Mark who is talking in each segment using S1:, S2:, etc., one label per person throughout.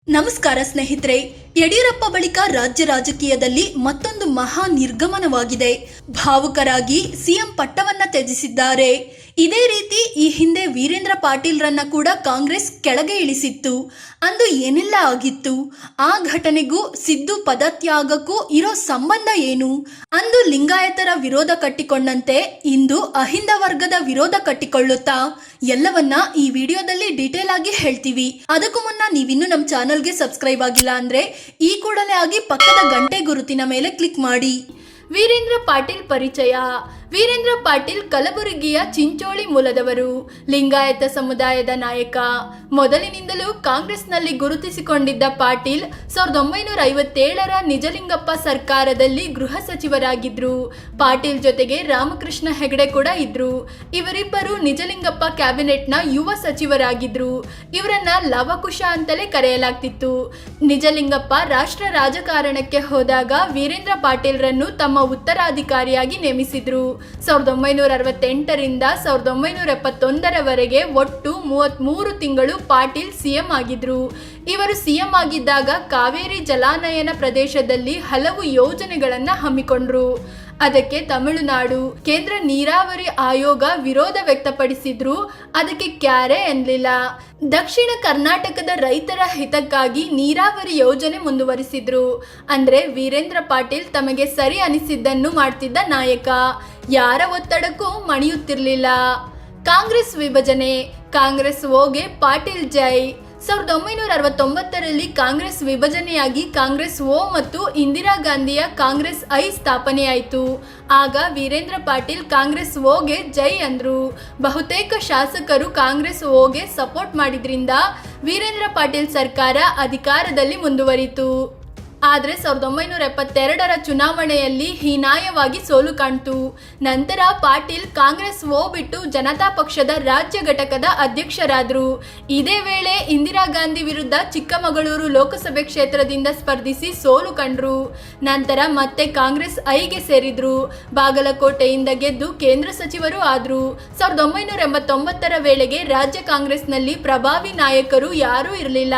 S1: ನಮಸ್ಕಾರ ಸ್ನೇಹಿತರೆ. ಯಡಿಯೂರಪ್ಪ ಬಳಿಕ ರಾಜ್ಯ ರಾಜಕೀಯದಲ್ಲಿ ಮತ್ತೊಂದು ಮಹಾ ನಿರ್ಗಮನವಾಗಿದೆ. ಭಾವುಕರಾಗಿ ಸಿಎಂ ಪಟ್ಟವನ್ನ ತ್ಯಜಿಸಿದ್ದಾರೆ. ಇದೇ ರೀತಿ ಈ ಹಿಂದೆ ವೀರೇಂದ್ರ ಪಾಟೀಲ್ರನ್ನ ಕೂಡ ಕಾಂಗ್ರೆಸ್ ಕೆಳಗೆ ಇಳಿಸಿತ್ತು. ಅಂದು ಏನೆಲ್ಲ ಆಗಿತ್ತು? ಆ ಘಟನೆಗೂ ಸಿದ್ದು ಪದತ್ಯಾಗಕ್ಕೂ ಇರೋ ಸಂಬಂಧ ಏನು? ಅಂದು ಲಿಂಗಾಯತರ ವಿರೋಧ ಕಟ್ಟಿಕೊಂಡಂತೆ ಇಂದು ಅಹಿಂದ ವರ್ಗದ ವಿರೋಧ ಕಟ್ಟಿಕೊಳ್ಳುತ್ತಾ? ಎಲ್ಲವನ್ನ ಈ ವಿಡಿಯೋದಲ್ಲಿ ಡೀಟೇಲ್ ಆಗಿ ಹೇಳ್ತೀವಿ. ಅದಕ್ಕೂ ಮುನ್ನ ನೀವಿನ್ನು ನಮ್ಮ ಚಾನಲ್ಗೆ ಸಬ್ಸ್ಕ್ರೈಬ್ ಆಗಿಲ್ಲ ಅಂದ್ರೆ ಈ ಕೂಡಲೇ ಆಗಿ ಪಕ್ಕದ ಗಂಟೆ ಗುರುತಿನ ಮೇಲೆ ಕ್ಲಿಕ್ ಮಾಡಿ. ವೀರೇಂದ್ರ ಪಾಟೀಲ್ ಪರಿಚಯ. ವೀರೇಂದ್ರ ಪಾಟೀಲ್ ಕಲಬುರಗಿಯ ಚಿಂಚೋಳಿ ಮೂಲದವರು. ಲಿಂಗಾಯತ ಸಮುದಾಯದ ನಾಯಕ. ಮೊದಲಿನಿಂದಲೂ ಕಾಂಗ್ರೆಸ್ನಲ್ಲಿ ಗುರುತಿಸಿಕೊಂಡಿದ್ದ ಪಾಟೀಲ್ 1957ರ ನಿಜಲಿಂಗಪ್ಪ ಸರ್ಕಾರದಲ್ಲಿ ಗೃಹ ಸಚಿವರಾಗಿದ್ರು. ಪಾಟೀಲ್ ಜೊತೆಗೆ ರಾಮಕೃಷ್ಣ ಹೆಗಡೆ ಕೂಡ ಇದ್ರು. ಇವರಿಬ್ಬರು ನಿಜಲಿಂಗಪ್ಪ ಕ್ಯಾಬಿನೆಟ್ನ ಯುವ ಸಚಿವರಾಗಿದ್ರು. ಇವರನ್ನ ಲವಕುಶ ಅಂತಲೇ ಕರೆಯಲಾಗ್ತಿತ್ತು. ನಿಜಲಿಂಗಪ್ಪ ರಾಷ್ಟ್ರ ರಾಜಕಾರಣಕ್ಕೆ ಹೋದಾಗ ವೀರೇಂದ್ರ ಪಾಟೀಲ್ರನ್ನು ತಮ್ಮ ಉತ್ತರಾಧಿಕಾರಿಯಾಗಿ ನೇಮಿಸಿದ್ರು. 1968ರಿಂದ 1971ರವರೆಗೆ ಒಟ್ಟು 33 ತಿಂಗಳು ಪಾಟೀಲ್ ಸಿಎಂ ಆಗಿದ್ರು. ಇವರು ಸಿಎಂ ಆಗಿದ್ದಾಗ ಕಾವೇರಿ ಜಲಾನಯನ ಪ್ರದೇಶದಲ್ಲಿ ಹಲವು ಯೋಜನೆಗಳನ್ನ ಹಮ್ಮಿಕೊಂಡ್ರು. ಅದಕ್ಕೆ ತಮಿಳುನಾಡು ಕೇಂದ್ರ ನೀರಾವರಿ ಆಯೋಗ ವಿರೋಧ ವ್ಯಕ್ತಪಡಿಸಿದ್ರು. ಅದಕ್ಕೆ ಕ್ಯಾರೆ ಎನ್ನಲಿಲ್ಲ. ದಕ್ಷಿಣ ಕರ್ನಾಟಕದ ರೈತರ ಹಿತಕ್ಕಾಗಿ ನೀರಾವರಿ ಯೋಜನೆ ಮುಂದುವರಿಸಿದ್ರು. ಅಂದ್ರೆ ವೀರೇಂದ್ರ ಪಾಟೀಲ್ ತಮಗೆ ಸರಿ ಅನಿಸಿದ್ದನ್ನು ಮಾಡ್ತಿದ್ದ ನಾಯಕ. ಯಾರ ಒತ್ತಡಕ್ಕೂ ಮಣಿಯುತ್ತಿರಲಿಲ್ಲ. ಕಾಂಗ್ರೆಸ್ ವಿಭಜನೆ. ಕಾಂಗ್ರೆಸ್ ಓಗೆ ಪಾಟೀಲ್ ಜೈ. 1969ರಲ್ಲಿ ಕಾಂಗ್ರೆಸ್ ವಿಭಜನೆಯಾಗಿ ಕಾಂಗ್ರೆಸ್ ಓ ಮತ್ತು ಇಂದಿರಾ ಗಾಂಧಿಯ ಕಾಂಗ್ರೆಸ್ ಐ ಸ್ಥಾಪನೆಯಾಯಿತು. ಆಗ ವೀರೇಂದ್ರ ಪಾಟೀಲ್ ಕಾಂಗ್ರೆಸ್ ಓಗೆ ಜೈ ಅಂದ್ರು. ಬಹುತೇಕ ಶಾಸಕರು ಕಾಂಗ್ರೆಸ್ ಓಗೆ ಸಪೋರ್ಟ್ ಮಾಡಿದ್ರಿಂದ ವೀರೇಂದ್ರ ಪಾಟೀಲ್ ಸರ್ಕಾರ ಅಧಿಕಾರದಲ್ಲಿ ಮುಂದುವರಿತು. ಆದರೆ 1972ರ ಚುನಾವಣೆಯಲ್ಲಿ ಹೀನಾಯವಾಗಿ ಸೋಲು ಕಾಣ್ತು. ನಂತರ ಪಾಟೀಲ್ ಕಾಂಗ್ರೆಸ್ ಓ ಬಿಟ್ಟು ಜನತಾ ಪಕ್ಷದ ರಾಜ್ಯ ಘಟಕದ ಅಧ್ಯಕ್ಷರಾದರು. ಇದೇ ವೇಳೆ ಇಂದಿರಾ ಗಾಂಧಿ ವಿರುದ್ಧ ಚಿಕ್ಕಮಗಳೂರು ಲೋಕಸಭೆ ಕ್ಷೇತ್ರದಿಂದ ಸ್ಪರ್ಧಿಸಿ ಸೋಲು ಕಂಡ್ರು. ನಂತರ ಮತ್ತೆ ಕಾಂಗ್ರೆಸ್ ಐಗೆ ಸೇರಿದ್ರು. ಬಾಗಲಕೋಟೆಯಿಂದ ಗೆದ್ದು ಕೇಂದ್ರ ಸಚಿವರು ಆದ್ರು. 1989ರ ವೇಳೆಗೆ ರಾಜ್ಯ ಕಾಂಗ್ರೆಸ್ನಲ್ಲಿ ಪ್ರಭಾವಿ ನಾಯಕರು ಯಾರೂ ಇರಲಿಲ್ಲ.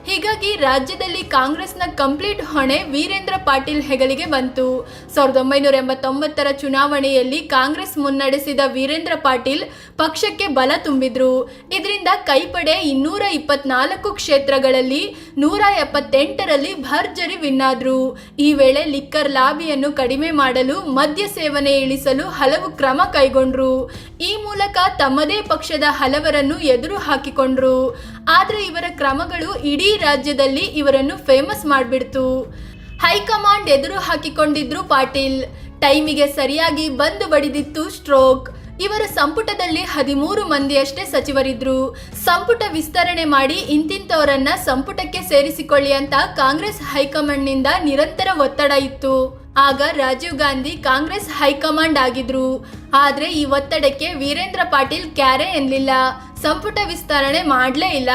S1: ಹೀಗಾಗಿ ರಾಜ್ಯದಲ್ಲಿ ಕಾಂಗ್ರೆಸ್ನ ಕಂಪ್ಲೀಟ್ ಹೊಣೆ ವೀರೇಂದ್ರ ಪಾಟೀಲ್ ಹೆಗಲಿಗೆ ಬಂತು. 1989ರ ಚುನಾವಣೆಯಲ್ಲಿ ಕಾಂಗ್ರೆಸ್ ಮುನ್ನಡೆಸಿದ ವೀರೇಂದ್ರ ಪಾಟೀಲ್ ಪಕ್ಷಕ್ಕೆ ಬಲ ತುಂಬಿದ್ರು. ಇದರಿಂದ ಕೈಪಡೆ 224 ಕ್ಷೇತ್ರಗಳಲ್ಲಿ 178ರಲ್ಲಿ ಭರ್ಜರಿ ವಿನ್ ಆದ್ರು. ಈ ವೇಳೆ ಲಿಕ್ಕರ್ ಲಾಬಿಯನ್ನು ಕಡಿಮೆ ಮಾಡಲು ಮದ್ಯ ಸೇವನೆ ಇಳಿಸಲು ಹಲವು ಕ್ರಮ ಕೈಗೊಂಡ್ರು. ಈ ಮೂಲಕ ತಮ್ಮದೇ ಪಕ್ಷದ ಹಲವರನ್ನು ಎದುರು ಹಾಕಿಕೊಂಡ್ರು. ಆದ್ರೆ ಇವರ ಕ್ರಮಗಳು ಇಡೀ ರಾಜ್ಯದಲ್ಲಿ ಇವರನ್ನು ಫೇಮಸ್ ಮಾಡಿಬಿಡ್ತು. ಹೈಕಮಾಂಡ್ ಎದುರು ಹಾಕಿಕೊಂಡಿದ್ರು ಪಾಟೀಲ್. ಟೈಮಿಗೆ ಸರಿಯಾಗಿ ಬಂದು ಬಡಿದಿತ್ತು ಸ್ಟ್ರೋಕ್. ಇವರ ಸಂಪುಟದಲ್ಲಿ 13 ಮಂದಿಯಷ್ಟೇ ಸಚಿವರಿದ್ರು. ಸಂಪುಟ ವಿಸ್ತರಣೆ ಮಾಡಿ ಇಂತಿಂತವರನ್ನ ಸಂಪುಟಕ್ಕೆ ಸೇರಿಸಿಕೊಳ್ಳಿ ಅಂತ ಕಾಂಗ್ರೆಸ್ ಹೈಕಮಾಂಡ್ನಿಂದ ನಿರಂತರ ಒತ್ತಡ ಇತ್ತು. ಆಗ ರಾಜೀವ್ ಗಾಂಧಿ ಕಾಂಗ್ರೆಸ್ ಹೈಕಮಾಂಡ್ ಆಗಿದ್ರು. ಆದ್ರೆ ಈ ಒತ್ತಡಕ್ಕೆ ವೀರೇಂದ್ರ ಪಾಟೀಲ್ ಕ್ಯಾರೆ ಎನ್ನಲಿಲ್ಲ. ಸಂಪುಟ ವಿಸ್ತರಣೆ ಮಾಡಲೇ ಇಲ್ಲ.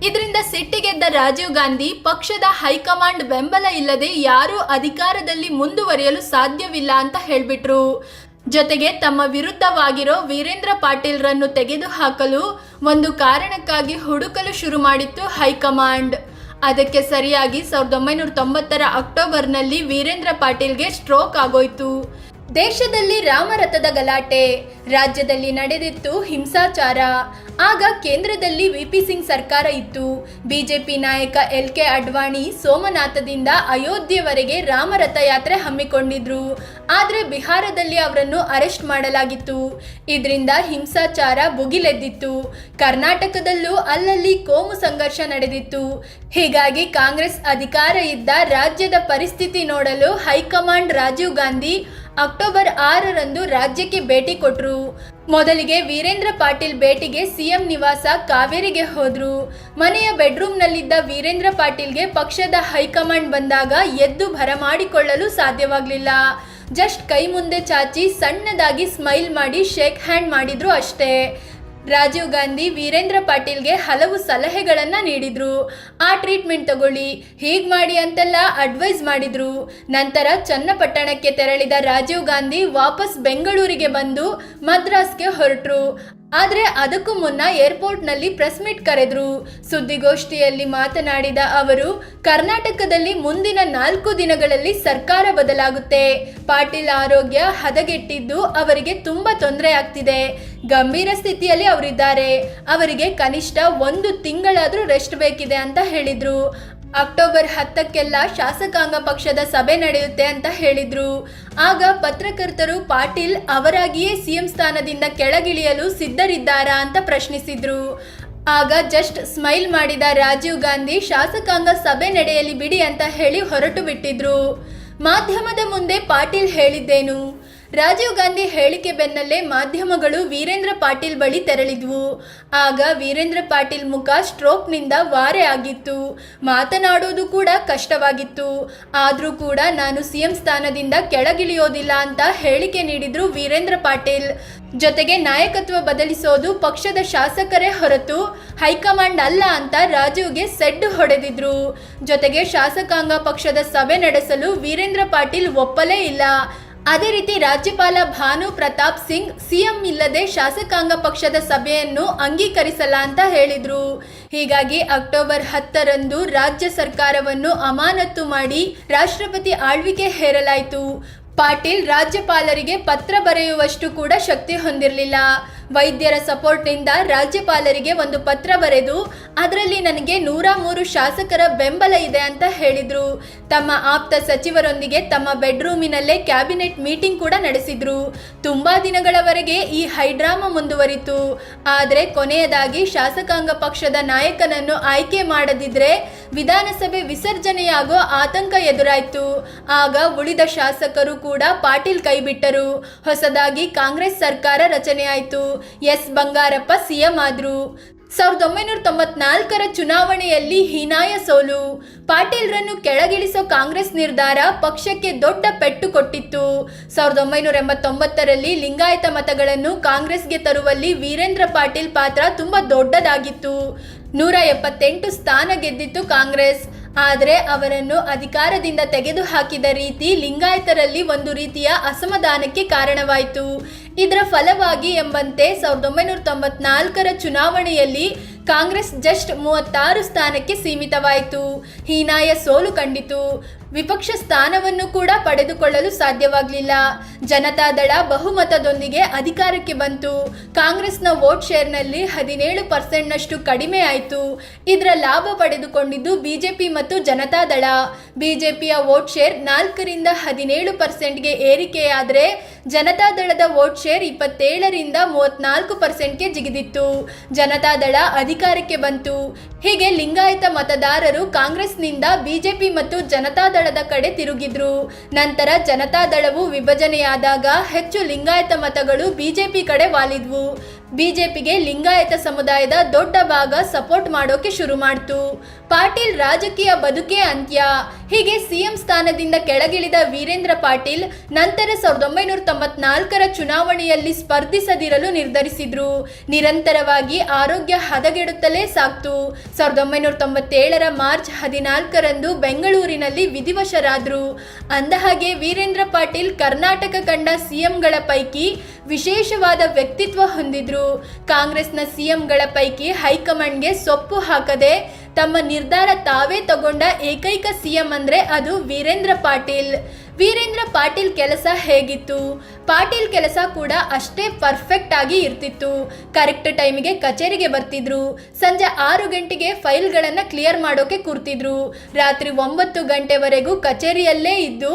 S1: ಇದರಿಂದ ಸಿಟ್ಟಿಗೆದ್ದ ರಾಜೀವ್ ಗಾಂಧಿ ಪಕ್ಷದ ಹೈಕಮಾಂಡ್ ಬೆಂಬಲ ಇಲ್ಲದೆ ಯಾರೂ ಅಧಿಕಾರದಲ್ಲಿ ಮುಂದುವರಿಯಲು ಸಾಧ್ಯವಿಲ್ಲ ಅಂತ ಹೇಳ್ಬಿಟ್ರು. ಜೊತೆಗೆ ತಮ್ಮ ವಿರುದ್ಧವಾಗಿರೋ ವೀರೇಂದ್ರ ಪಾಟೀಲ್ರನ್ನು ತೆಗೆದುಹಾಕಲು ಒಂದು ಕಾರಣಕ್ಕಾಗಿ ಹುಡುಕಲು ಶುರು ಮಾಡಿತ್ತು ಹೈಕಮಾಂಡ್. ಅದಕ್ಕೆ ಸರಿಯಾಗಿ 1990ರ ಅಕ್ಟೋಬರ್ನಲ್ಲಿ ವೀರೇಂದ್ರ ಪಾಟೀಲ್ಗೆ ಸ್ಟ್ರೋಕ್ ಆಗೋಯ್ತು. ದೇಶದಲ್ಲಿ ರಾಮರಥದ ಗಲಾಟೆ. ರಾಜ್ಯದಲ್ಲಿ ನಡೆದಿತ್ತು ಹಿಂಸಾಚಾರ. ಆಗ ಕೇಂದ್ರದಲ್ಲಿ ವಿಪಿ ಸಿಂಗ್ ಸರ್ಕಾರ ಇತ್ತು. ಬಿಜೆಪಿ ನಾಯಕ LK ಅಡ್ವಾಣಿ ಸೋಮನಾಥದಿಂದ ಅಯೋಧ್ಯೆವರೆಗೆ ರಾಮರಥ ಯಾತ್ರೆ ಹಮ್ಮಿಕೊಂಡಿದ್ರು. ಆದರೆ ಬಿಹಾರದಲ್ಲಿ ಅವರನ್ನು ಅರೆಸ್ಟ್ ಮಾಡಲಾಗಿತ್ತು. ಇದರಿಂದ ಹಿಂಸಾಚಾರ ಭುಗಿಲೆದ್ದಿತ್ತು. ಕರ್ನಾಟಕದಲ್ಲೂ ಅಲ್ಲಲ್ಲಿ ಕೋಮು ಸಂಘರ್ಷ ನಡೆದಿತ್ತು. ಹೀಗಾಗಿ ಕಾಂಗ್ರೆಸ್ ಅಧಿಕಾರ ಇದ್ದ ರಾಜ್ಯದ ಪರಿಸ್ಥಿತಿ ನೋಡಲು ಹೈಕಮಾಂಡ್ ರಾಜೀವ್ ಗಾಂಧಿ ಅಕ್ಟೋಬರ್ 6ರಂದು ರಾಜ್ಯಕ್ಕೆ ಭೇಟಿ ಕೊಟ್ರು. ಮೊದಲಿಗೆ ವೀರೇಂದ್ರ ಪಾಟೀಲ್ ಭೇಟಿಗೆ ಸಿಎಂ ನಿವಾಸ ಕಾವೇರಿಗೆ ಹೋದ್ರು. ಮನೆಯ ಬೆಡ್ರೂಮ್ನಲ್ಲಿದ್ದ ವೀರೇಂದ್ರ ಪಾಟೀಲ್ಗೆ ಪಕ್ಷದ ಹೈಕಮಾಂಡ್ ಬಂದಾಗ ಎದ್ದು ಬರಮಾಡಿಕೊಳ್ಳಲು ಸಾಧ್ಯವಾಗಲಿಲ್ಲ. ಜಸ್ಟ್ ಕೈ ಮುಂದೆ ಚಾಚಿ ಸಣ್ಣದಾಗಿ ಸ್ಮೈಲ್ ಮಾಡಿ ಶೇಕ್ ಹ್ಯಾಂಡ್ ಮಾಡಿದ್ರು ಅಷ್ಟೇ. ರಾಜೀವ್ ಗಾಂಧಿ ವೀರೇಂದ್ರ ಪಾಟೀಲ್ಗೆ ಹಲವು ಸಲಹೆಗಳನ್ನು ನೀಡಿದ್ರು. ಆ ಟ್ರೀಟ್ಮೆಂಟ್ ತಗೊಳ್ಳಿ, ಹೀಗೆ ಮಾಡಿ ಅಂತೆಲ್ಲ ಅಡ್ವೈಸ್ ಮಾಡಿದ್ರು. ನಂತರ ಚನ್ನಪಟ್ಟಣಕ್ಕೆ ತೆರಳಿದ ರಾಜೀವ್ ಗಾಂಧಿ ವಾಪಸ್ ಬೆಂಗಳೂರಿಗೆ ಬಂದು ಮದ್ರಾಸ್ಗೆ ಹೊರಟರು. ಆದರೆ ಅದಕ್ಕೂ ಮುನ್ನ ಏರ್ಪೋರ್ಟ್ನಲ್ಲಿ ಪ್ರೆಸ್ ಮೀಟ್ ಕರೆದ್ರು. ಸುದ್ದಿಗೋಷ್ಠಿಯಲ್ಲಿ ಮಾತನಾಡಿದ ಅವರು, ಕರ್ನಾಟಕದಲ್ಲಿ ಮುಂದಿನ 4 ದಿನಗಳಲ್ಲಿ ಸರ್ಕಾರ ಬದಲಾಗುತ್ತೆ. ಪಾಟೀಲ್ ಆರೋಗ್ಯ ಹದಗೆಟ್ಟಿದ್ದು ಅವರಿಗೆ ತುಂಬಾ ತೊಂದರೆ ಆಗ್ತಿದೆ. ಗಂಭೀರ ಸ್ಥಿತಿಯಲ್ಲಿ ಅವರಿದ್ದಾರೆ. ಅವರಿಗೆ ಕನಿಷ್ಠ 1 ತಿಂಗಳಾದ್ರೂ ರೆಸ್ಟ್ ಬೇಕಿದೆ ಅಂತ ಹೇಳಿದ್ರು. ಅಕ್ಟೋಬರ್ 10ಕ್ಕೆಲ್ಲ ಶಾಸಕಾಂಗ ಪಕ್ಷದ ಸಭೆ ನಡೆಯುತ್ತೆ ಅಂತ ಹೇಳಿದ್ರು. ಆಗ ಪತ್ರಕರ್ತರು ಪಾಟೀಲ್ ಅವರಾಗಿಯೇ ಸಿಎಂ ಸ್ಥಾನದಿಂದ ಕೆಳಗಿಳಿಯಲು ಸಿದ್ಧರಿದ್ದಾರಾ ಅಂತ ಪ್ರಶ್ನಿಸಿದ್ರು. ಆಗ ಜಸ್ಟ್ ಸ್ಮೈಲ್ ಮಾಡಿದ ರಾಜೀವ್ ಗಾಂಧಿ ಶಾಸಕಾಂಗ ಸಭೆ ನಡೆಯಲಿ ಬಿಡಿ ಅಂತ ಹೇಳಿ ಹೊರಟು ಬಿಟ್ಟಿದ್ರು. ಮಾಧ್ಯಮದ ಮುಂದೆ ಪಾಟೀಲ್ ಹೇಳಿದ್ದೇನು? ರಾಜೀವ್ ಗಾಂಧಿ ಹೇಳಿಕೆ ಬೆನ್ನಲ್ಲೇ ಮಾಧ್ಯಮಗಳು ವೀರೇಂದ್ರ ಪಾಟೀಲ್ ಬಳಿ ತೆರಳಿದ್ವು. ಆಗ ವೀರೇಂದ್ರ ಪಾಟೀಲ್ ಮುಖ ಸ್ಟ್ರೋಕ್ನಿಂದ ವಾರೆ ಆಗಿತ್ತು. ಮಾತನಾಡೋದು ಕೂಡ ಕಷ್ಟವಾಗಿತ್ತು. ಆದರೂ ಕೂಡ ನಾನು ಸಿಎಂ ಸ್ಥಾನದಿಂದ ಕೆಳಗಿಳಿಯೋದಿಲ್ಲ ಅಂತ ಹೇಳಿಕೆ ನೀಡಿದ್ರು ವೀರೇಂದ್ರ ಪಾಟೀಲ್. ಜೊತೆಗೆ ನಾಯಕತ್ವ ಬದಲಿಸೋದು ಪಕ್ಷದ ಶಾಸಕರೇ ಹೊರತು ಹೈಕಮಾಂಡ್ ಅಲ್ಲ ಅಂತ ರಾಜೀವ್ಗೆ ಸೆಡ್ಡು ಹೊಡೆದಿದ್ರು. ಜೊತೆಗೆ ಶಾಸಕಾಂಗ ಪಕ್ಷದ ಸಭೆ ನಡೆಸಲು ವೀರೇಂದ್ರ ಪಾಟೀಲ್ ಒಪ್ಪಲೇ ಇಲ್ಲ. ಅದೇ ರೀತಿ ರಾಜ್ಯಪಾಲ ಭಾನು ಪ್ರತಾಪ್ ಸಿಂಗ್ ಸಿಎಂ ಇಲ್ಲದೆ ಶಾಸಕಾಂಗ ಪಕ್ಷದ ಸಭೆಯನ್ನು ಅಂಗೀಕರಿಸಲ್ಲ ಅಂತ ಹೇಳಿದ್ರು. ಹೀಗಾಗಿ ಅಕ್ಟೋಬರ್ 10ರಂದು ರಾಜ್ಯ ಸರ್ಕಾರವನ್ನು ಅಮಾನತು ಮಾಡಿ ರಾಷ್ಟ್ರಪತಿ ಆಳ್ವಿಕೆ ಹೇರಲಾಯಿತು. ಪಾಟೀಲ್ ರಾಜ್ಯಪಾಲರಿಗೆ ಪತ್ರ ಬರೆಯುವಷ್ಟು ಕೂಡ ಶಕ್ತಿ ಹೊಂದಿರಲಿಲ್ಲ. ವೈದ್ಯರ ಸಪೋರ್ಟ್ನಿಂದ ರಾಜ್ಯಪಾಲರಿಗೆ ಒಂದು ಪತ್ರ ಬರೆದು ಅದರಲ್ಲಿ ನನಗೆ 103 ಶಾಸಕರ ಬೆಂಬಲ ಇದೆ ಅಂತ ಹೇಳಿದ್ರು. ತಮ್ಮ ಆಪ್ತ ಸಚಿವರೊಂದಿಗೆ ತಮ್ಮ ಬೆಡ್ರೂಮಿನಲ್ಲೇ ಕ್ಯಾಬಿನೆಟ್ ಮೀಟಿಂಗ್ ಕೂಡ ನಡೆಸಿದ್ರು. ತುಂಬಾ ದಿನಗಳವರೆಗೆ ಈ ಹೈಡ್ರಾಮಾ ಮುಂದುವರಿತು. ಆದರೆ ಕೊನೆಯದಾಗಿ ಶಾಸಕಾಂಗ ಪಕ್ಷದ ನಾಯಕನನ್ನು ಆಯ್ಕೆ ಮಾಡದಿದ್ರೆ ವಿಧಾನಸಭೆ ವಿಸರ್ಜನೆಯಾಗೋ ಆತಂಕ ಎದುರಾಯಿತು. ಆಗ ಉಳಿದ ಶಾಸಕರು ಕೂಡ ಪಾಟೀಲ್ ಕೈಬಿಟ್ಟರು. ಹೊಸದಾಗಿ ಕಾಂಗ್ರೆಸ್ ಸರ್ಕಾರ ರಚನೆಯಾಯಿತು. ಎಸ್ ಬಂಗಾರಪ್ಪ ಸಿಎಂ ಆದ್ರು. 1994ರ ಚುನಾವಣೆಯಲ್ಲಿ ಹೀನಾಯ ಸೋಲು. ಪಾಟೀಲ್ರನ್ನು ಕೆಳಗಿಳಿಸೋ ಕಾಂಗ್ರೆಸ್ ನಿರ್ಧಾರ ಪಕ್ಷಕ್ಕೆ ದೊಡ್ಡ ಪೆಟ್ಟು ಕೊಟ್ಟಿತ್ತು. 1989ರಲ್ಲಿ ಲಿಂಗಾಯತ ಮತಗಳನ್ನು ಕಾಂಗ್ರೆಸ್ಗೆ ತರುವಲ್ಲಿ ವೀರೇಂದ್ರ ಪಾಟೀಲ್ ಪಾತ್ರ ತುಂಬಾ ದೊಡ್ಡದಾಗಿತ್ತು. 178 ಸ್ಥಾನ ಗೆದ್ದಿತ್ತು ಕಾಂಗ್ರೆಸ್. ಆದರೆ ಅವರನ್ನು ಅಧಿಕಾರದಿಂದ ತೆಗೆದುಹಾಕಿದ ರೀತಿ ಲಿಂಗಾಯತರಲ್ಲಿ ಒಂದು ರೀತಿಯ ಅಸಮಾಧಾನಕ್ಕೆ ಕಾರಣವಾಯಿತು. ಇದರ ಫಲವಾಗಿ ಎಂಬಂತೆ 1994ರ ಚುನಾವಣೆಯಲ್ಲಿ ಕಾಂಗ್ರೆಸ್ ಜಸ್ಟ್ 36 ಸ್ಥಾನಕ್ಕೆ ಸೀಮಿತವಾಯಿತು. ಹೀನಾಯ ಸೋಲು ಕಂಡಿತು. ವಿಪಕ್ಷ ಸ್ಥಾನವನ್ನು ಕೂಡ ಪಡೆದುಕೊಳ್ಳಲು ಸಾಧ್ಯವಾಗಲಿಲ್ಲ. ಜನತಾದಳ ಬಹುಮತದೊಂದಿಗೆ ಅಧಿಕಾರಕ್ಕೆ ಬಂತು. ಕಾಂಗ್ರೆಸ್ನ ವೋಟ್ ಶೇರ್ನಲ್ಲಿ 17% ಕಡಿಮೆ ಆಯಿತು. ಇದರ ಲಾಭ ಪಡೆದುಕೊಂಡಿದ್ದು ಬಿಜೆಪಿ ಮತ್ತು ಜನತಾದಳ. ಬಿಜೆಪಿಯ ವೋಟ್ ಶೇರ್ 4ರಿಂದ 17%ಗೆ ಏರಿಕೆಯಾದರೆ ಜನತಾದಳದ ವೋಟ್ ಶೇರ್ 27ರಿಂದ 34%ಗೆ ಜಿಗಿದಿತ್ತು. ಜನತಾದಳ ಅಧಿಕಾರಕ್ಕೆ ಬಂತು. ಹೀಗೆ ಲಿಂಗಾಯತ ಮತದಾರರು ಕಾಂಗ್ರೆಸ್ನಿಂದ ಬಿಜೆಪಿ ಮತ್ತು ಜನತಾದಳದ ಕಡೆ ತಿರುಗಿದ್ರು. ನಂತರ ಜನತಾದಳವು ವಿಭಜನೆಯಾದಾಗ ಹೆಚ್ಚು ಲಿಂಗಾಯತ ಮತಗಳು ಬಿಜೆಪಿ ಕಡೆ ವಾಲಿದ್ವು. ಬಿಜೆಪಿಗೆ ಲಿಂಗಾಯತ ಸಮುದಾಯದ ದೊಡ್ಡ ಭಾಗ ಸಪೋರ್ಟ್ ಮಾಡೋಕೆ ಶುರು ಮಾಡ್ತು. ಪಾಟೀಲ್ ರಾಜಕೀಯ ಬದುಕೇ ಅಂತ್ಯ. ಹೀಗೆ ಸಿಎಂ ಸ್ಥಾನದಿಂದ ಕೆಳಗಿಳಿದ ವೀರೇಂದ್ರ ಪಾಟೀಲ್ ನಂತರ 1994ರ ಚುನಾವಣೆಯಲ್ಲಿ ಸ್ಪರ್ಧಿಸದಿರಲು ನಿರ್ಧರಿಸಿದ್ರು. ನಿರಂತರವಾಗಿ ಆರೋಗ್ಯ ಹದಗೆಡುತ್ತಲೇ ಸಾಕ್ತು. 1997ರ ಮಾರ್ಚ್ 14ರಂದು ಬೆಂಗಳೂರಿನಲ್ಲಿ ವಿಧಿವಶರಾದ್ರು. ಅಂದಹಾಗೆ ವೀರೇಂದ್ರ ಪಾಟೀಲ್ ಕರ್ನಾಟಕ ಕಂಡ ಸಿಎಂಗಳ ಪೈಕಿ ವಿಶೇಷವಾದ ವ್ಯಕ್ತಿತ್ವ ಹೊಂದಿದ್ರು. ಕಾಂಗ್ರೆಸ್ನ ಸಿಎಂಗಳ ಪೈಕಿ ಹೈಕಮಾಂಡ್ಗೆ ಸೊಪ್ಪು ಹಾಕದೆ ತಮ್ಮ ನಿರ್ಧಾರ ತಾವೇ ತಗೊಂಡ ಏಕೈಕ ಸಿಎಂ ಅಂದ್ರೆ ಅದು ವೀರೇಂದ್ರ ಪಾಟೀಲ್. ವೀರೇಂದ್ರ ಪಾಟೀಲ್ ಕೆಲಸ ಹೇಗಿತ್ತು? ಪಾಟೀಲ್ ಕೆಲಸ ಕೂಡ ಅಷ್ಟೇ ಪರ್ಫೆಕ್ಟ್ ಆಗಿ ಇರ್ತಿತ್ತು. ಕರೆಕ್ಟ್ ಟೈಮಿಗೆ ಕಚೇರಿಗೆ ಬರ್ತಿದ್ರು. ಸಂಜೆ 6 ಗಂಟೆಗೆ ಫೈಲ್ಗಳನ್ನು ಕ್ಲಿಯರ್ ಮಾಡೋಕೆ ಕೂರ್ತಿದ್ರು. ರಾತ್ರಿ 9 ಗಂಟೆವರೆಗೂ ಕಚೇರಿಯಲ್ಲೇ ಇದ್ದು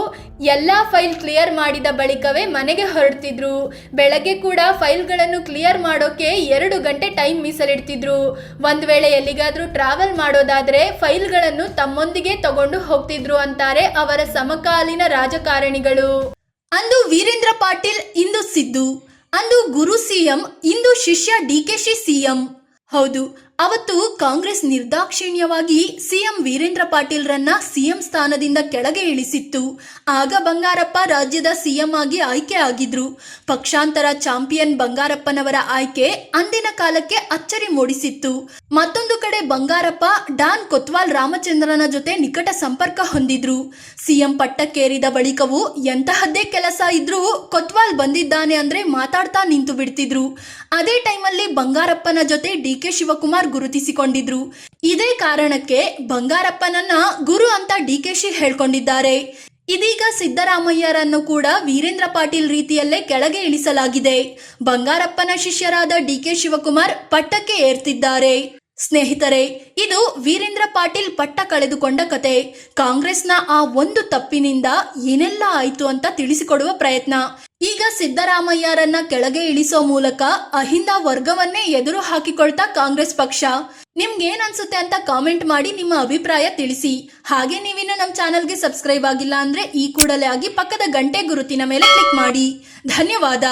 S1: ಎಲ್ಲ ಫೈಲ್ ಕ್ಲಿಯರ್ ಮಾಡಿದ ಬಳಿಕವೇ ಮನೆಗೆ ಹೊರಡ್ತಿದ್ರು. ಬೆಳಗ್ಗೆ ಕೂಡ ಫೈಲ್ಗಳನ್ನು ಕ್ಲಿಯರ್ ಮಾಡೋಕೆ 2 ಗಂಟೆ ಟೈಮ್ ಮೀಸಲಿಡ್ತಿದ್ರು. ಒಂದು ವೇಳೆ ಎಲ್ಲಿಗಾದ್ರೂ ಟ್ರಾವೆಲ್ ಮಾಡೋದಾದ್ರೆ ಫೈಲ್ಗಳನ್ನು ತಮ್ಮೊಂದಿಗೆ ತಗೊಂಡು ಹೋಗ್ತಿದ್ರು ಅಂತಾರೆ ಅವರ ಸಮಕಾಲೀನ ರಾಜಕಾರಣಿಗಳು. ಅಂದು ವೀರೇಂದ್ರ ಪಾಟೀಲ್, ಇಂದು ಸಿದ್ದು. ಅಂದು ಗುರು ಸಿಎಂ, ಇಂದು ಶಿಷ್ಯ ಡಿಕೆಶಿ ಸಿಎಂ. ಹೌದು, ಅವತ್ತು ಕಾಂಗ್ರೆಸ್ ನಿರ್ದಾಕ್ಷಿಣ್ಯವಾಗಿ ಸಿಎಂ ವೀರೇಂದ್ರ ಪಾಟೀಲ್ರನ್ನ ಸಿಎಂ ಸ್ಥಾನದಿಂದ ಕೆಳಗೆ ಇಳಿಸಿತ್ತು. ಆಗ ಬಂಗಾರಪ್ಪ ರಾಜ್ಯದ ಸಿಎಂ ಆಗಿ ಆಯ್ಕೆ ಆಗಿದ್ರು. ಪಕ್ಷಾಂತರ ಚಾಂಪಿಯನ್ ಬಂಗಾರಪ್ಪನವರ ಆಯ್ಕೆ ಅಂದಿನ ಕಾಲಕ್ಕೆ ಅಚ್ಚರಿ ಮೂಡಿಸಿತ್ತು. ಮತ್ತೊಂದು ಕಡೆ ಬಂಗಾರಪ್ಪ ಡಾನ್ ಕೊತ್ವಾಲ್ ರಾಮಚಂದ್ರನ ಜೊತೆ ನಿಕಟ ಸಂಪರ್ಕ ಹೊಂದಿದ್ರು. ಸಿಎಂ ಪಟ್ಟಕ್ಕೇರಿದ ಬಳಿಕವೂ ಎಂತಹದ್ದೇ ಕೆಲಸ ಇದ್ರೂ ಕೊತ್ವಾಲ್ ಬಂದಿದ್ದಾನೆ ಅಂದ್ರೆ ಮಾತಾಡ್ತಾ ನಿಂತು ಬಿಡ್ತಿದ್ರು. ಅದೇ ಟೈಮಲ್ಲಿ ಬಂಗಾರಪ್ಪನ ಜೊತೆ ಡಿ.ಕೆ. ಶಿವಕುಮಾರ್ ಗುರುತಿಸಿಕೊಂಡಿದ್ರು. ಇದೇ ಕಾರಣಕ್ಕೆ ಬಂಗಾರಪ್ಪನನ್ನ ಗುರು ಅಂತ ಡಿ.ಕೆ.ಶಿ ಹೇಳ್ಕೊಂಡಿದ್ದಾರೆ. ಇದೀಗ ಸಿದ್ದರಾಮಯ್ಯರನ್ನು ಕೂಡ ವೀರೇಂದ್ರ ಪಾಟೀಲ್ ರೀತಿಯಲ್ಲೇ ಕೆಳಗೆ ಇಳಿಸಲಾಗಿದೆ. ಬಂಗಾರಪ್ಪನ ಶಿಷ್ಯರಾದ ಡಿ.ಕೆ. ಶಿವಕುಮಾರ್ ಪಟ್ಟಕ್ಕೆ ಏರ್ತಿದ್ದಾರೆ. ಸ್ನೇಹಿತರೆ, ಇದು ವೀರೇಂದ್ರ ಪಾಟೀಲ್ ಪಟ್ಟ ಕಳೆದುಕೊಂಡ ಕತೆ. ಕಾಂಗ್ರೆಸ್ನ ಆ ಒಂದು ತಪ್ಪಿನಿಂದ ಏನೆಲ್ಲ ಆಯ್ತು ಅಂತ ತಿಳಿಸಿಕೊಡುವ ಪ್ರಯತ್ನ. ಈಗ ಸಿದ್ದರಾಮಯ್ಯರನ್ನ ಕೆಳಗೆ ಇಳಿಸೋ ಮೂಲಕ ಅಹಿಂದ ವರ್ಗವನ್ನೇ ಎದುರು ಹಾಕಿಕೊಳ್ತಾ ಕಾಂಗ್ರೆಸ್ ಪಕ್ಷ. ನಿಮ್ಗೇನ್ ಅನ್ಸುತ್ತೆ ಅಂತ ಕಾಮೆಂಟ್ ಮಾಡಿ ನಿಮ್ಮ ಅಭಿಪ್ರಾಯ ತಿಳಿಸಿ. ಹಾಗೆ ನೀವಿನ್ನು ನಮ್ಮ ಚಾನಲ್ಗೆ ಸಬ್ಸ್ಕ್ರೈಬ್ ಆಗಿಲ್ಲ ಅಂದ್ರೆ ಈ ಕೂಡಲೇ ಆಗಿ ಪಕ್ಕದ ಗಂಟೆ ಗುರುತಿನ ಮೇಲೆ ಕ್ಲಿಕ್ ಮಾಡಿ. ಧನ್ಯವಾದ.